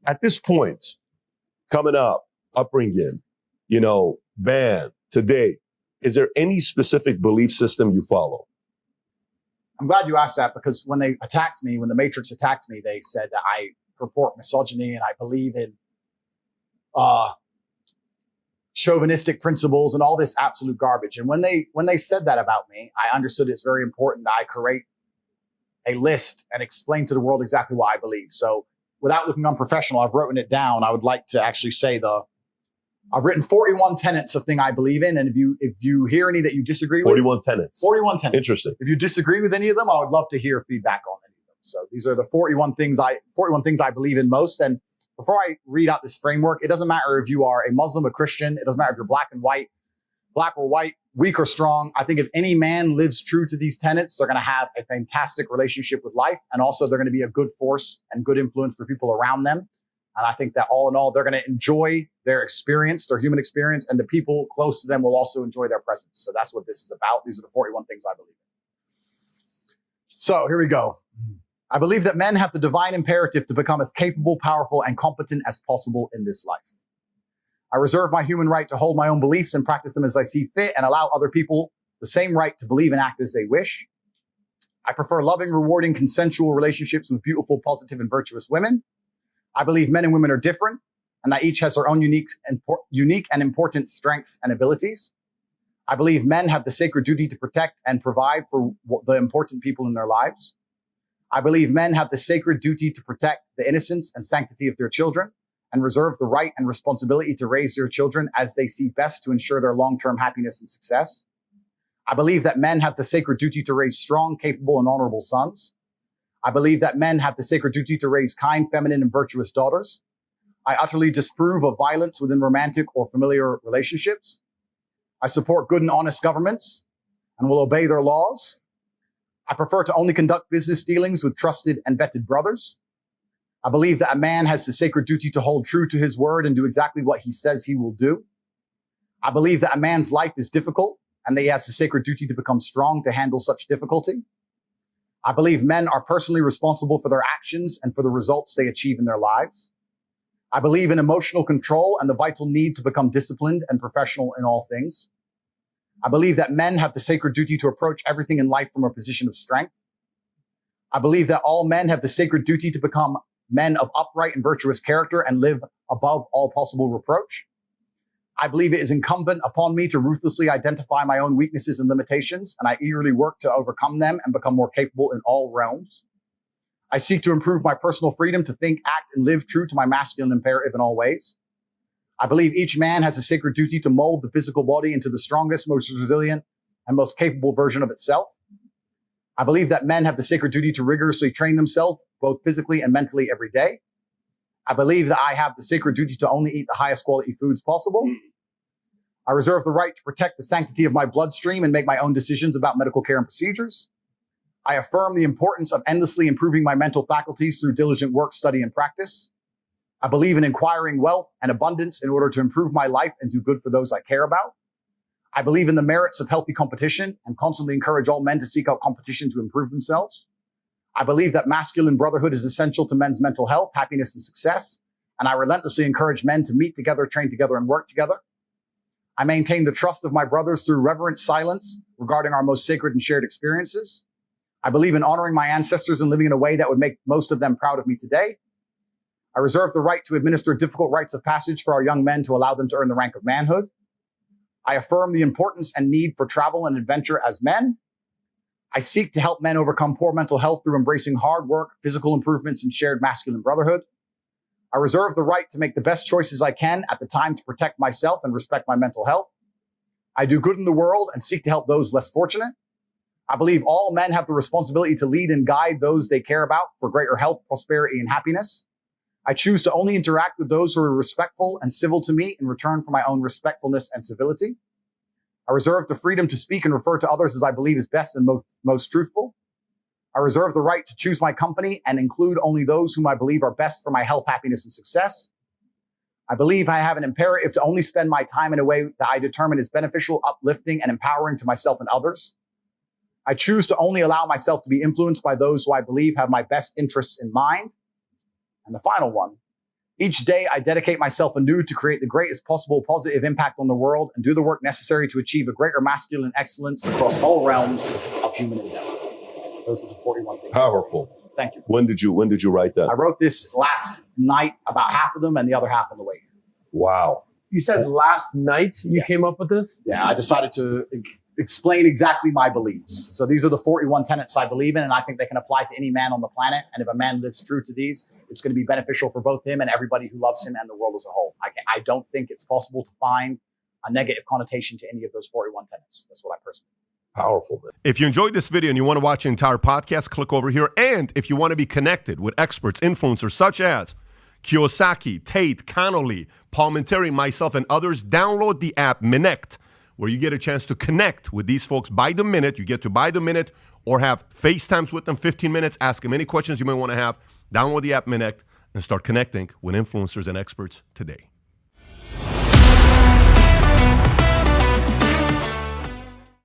At this point, coming up, upbringing, band, today, is there any specific belief system you follow? I'm glad you asked that, because when they attacked me, when the Matrix attacked me, they said that I purport misogyny and I believe in chauvinistic principles and all this absolute garbage. And when they said that about me, I understood it's very important that I create a list and explain to the world exactly what I believe. So without looking unprofessional, I've written it down. I would like to actually say I've written 41 tenets of thing I believe in. And if you hear any that you disagree 41 tenets. 41 tenets. Interesting. If you disagree with any of them, I would love to hear feedback on any of them. So these are the 41 things I believe in most. And before I read out this framework, it doesn't matter if you are a Muslim, a Christian. It doesn't matter if you're black or white, weak or strong. I think if any man lives true to these tenets, they're going to have a fantastic relationship with life. And also they're going to be a good force and good influence for people around them. And I think that all in all, they're going to enjoy their experience, their human experience, and the people close to them will also enjoy their presence. So that's what this is about. These are the 41 things I believe in. So here we go. I believe that men have the divine imperative to become as capable, powerful, and competent as possible in this life. I reserve my human right to hold my own beliefs and practice them as I see fit and allow other people the same right to believe and act as they wish. I prefer loving, rewarding, consensual relationships with beautiful, positive, and virtuous women. I believe men and women are different and that each has their own unique and important strengths and abilities. I believe men have the sacred duty to protect and provide for the important people in their lives. I believe men have the sacred duty to protect the innocence and sanctity of their children and reserve the right and responsibility to raise their children as they see best to ensure their long-term happiness and success. I believe that men have the sacred duty to raise strong, capable, and honorable sons. I believe that men have the sacred duty to raise kind, feminine, and virtuous daughters. I utterly disapprove of violence within romantic or familiar relationships. I support good and honest governments and will obey their laws. I prefer to only conduct business dealings with trusted and vetted brothers. I believe that a man has the sacred duty to hold true to his word and do exactly what he says he will do. I believe that a man's life is difficult and that he has the sacred duty to become strong to handle such difficulty. I believe men are personally responsible for their actions and for the results they achieve in their lives. I believe in emotional control and the vital need to become disciplined and professional in all things. I believe that men have the sacred duty to approach everything in life from a position of strength. I believe that all men have the sacred duty to become men of upright and virtuous character and live above all possible reproach. I believe it is incumbent upon me to ruthlessly identify my own weaknesses and limitations, and I eagerly work to overcome them and become more capable in all realms. I seek to improve my personal freedom to think, act, and live true to my masculine imperative in all ways. I believe each man has a sacred duty to mold the physical body into the strongest, most resilient, and most capable version of itself. I believe that men have the sacred duty to rigorously train themselves, both physically and mentally, every day. I believe that I have the sacred duty to only eat the highest quality foods possible. I reserve the right to protect the sanctity of my bloodstream and make my own decisions about medical care and procedures. I affirm the importance of endlessly improving my mental faculties through diligent work, study, and practice. I believe in acquiring wealth and abundance in order to improve my life and do good for those I care about. I believe in the merits of healthy competition and constantly encourage all men to seek out competition to improve themselves. I believe that masculine brotherhood is essential to men's mental health, happiness, and success, and I relentlessly encourage men to meet together, train together, and work together. I maintain the trust of my brothers through reverent silence regarding our most sacred and shared experiences. I believe in honoring my ancestors and living in a way that would make most of them proud of me today. I reserve the right to administer difficult rites of passage for our young men to allow them to earn the rank of manhood. I affirm the importance and need for travel and adventure as men. I seek to help men overcome poor mental health through embracing hard work, physical improvements, and shared masculine brotherhood. I reserve the right to make the best choices I can at the time to protect myself and respect my mental health. I do good in the world and seek to help those less fortunate. I believe all men have the responsibility to lead and guide those they care about for greater health, prosperity, and happiness. I choose to only interact with those who are respectful and civil to me in return for my own respectfulness and civility. I reserve the freedom to speak and refer to others as I believe is best and most truthful. I reserve the right to choose my company and include only those whom I believe are best for my health, happiness, and success. I believe I have an imperative to only spend my time in a way that I determine is beneficial, uplifting, and empowering to myself and others. I choose to only allow myself to be influenced by those who I believe have my best interests in mind. And the final one, Each day, I dedicate myself anew to create the greatest possible positive impact on the world and do the work necessary to achieve a greater masculine excellence across all realms of human endeavor. Those are the 41 things. Powerful. Thank you. When did you write that? I wrote this last night, about half of them, and the other half on the way here. Wow. You said last night you Yes. came up with this? Yeah, I decided to explain exactly my beliefs. So these are the 41 tenets I believe in, and I think they can apply to any man on the planet. And if a man lives true to these, it's going to be beneficial for both him and everybody who loves him and the world as a whole. I don't think it's possible to find a negative connotation to any of those 41 tenets. That's what I personally think. Powerful, man. If you enjoyed this video and you want to watch the entire podcast, click over here. And if you want to be connected with experts, influencers such as Kiyosaki, Tate, Connolly, Paul Menteri, myself, and others, download the app Minect, where you get a chance to connect with these folks by the minute. You get to buy the minute or have FaceTimes with them, 15 minutes, ask them any questions you may want to have. Download the app Minect and start connecting with influencers and experts today.